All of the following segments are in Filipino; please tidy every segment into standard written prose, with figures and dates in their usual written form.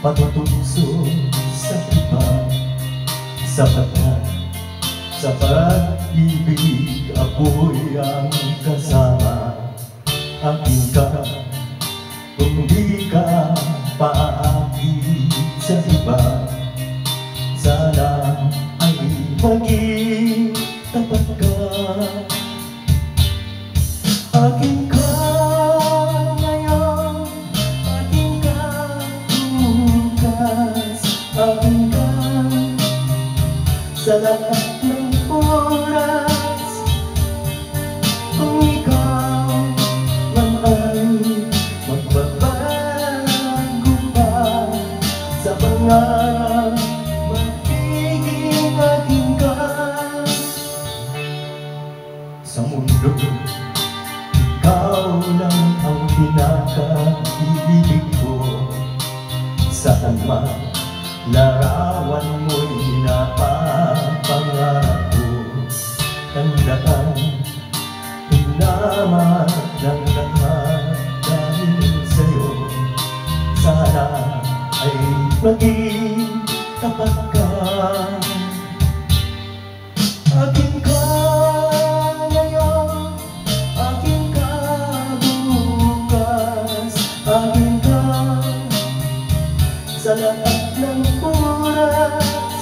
pagtutuso sa iba, sapagkat sa pag-ibig ako'y ang kasama. Akin ka kung di ka paakit sa iba, sana ay maging tapat ka. Akin ka ngayon, akin ka bukas, akin ka sa lahat ng oras. Kung ikaw man ay magbabago pa sa pangarap, magiging akin ka. Sa mundo, ikaw lang ang pinaka-ibig ko. Saan man larawan mo'y napapangarap ko. Tandaan, hinaman ng lahat dahil sa'yo. Sana ay maging tapat ka. Akin ka ngayon, akin ka bukas, akin ka sa lahat ng oras.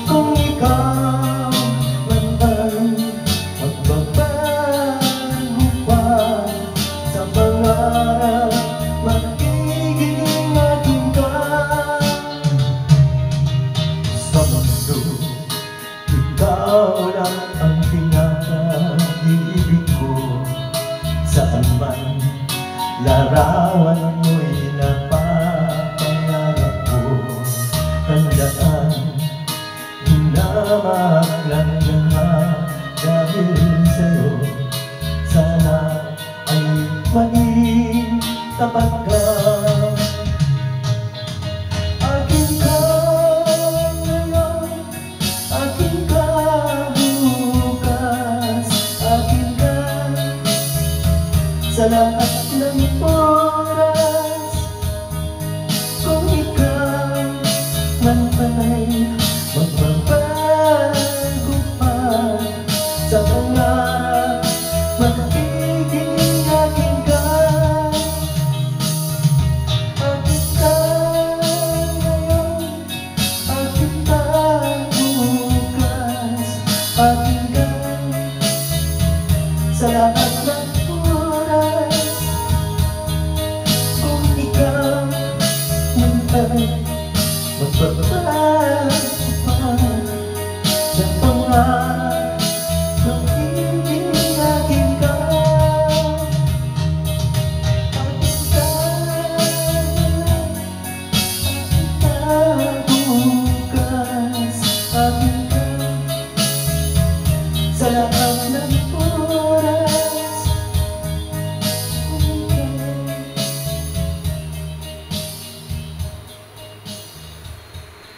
Kung ikaw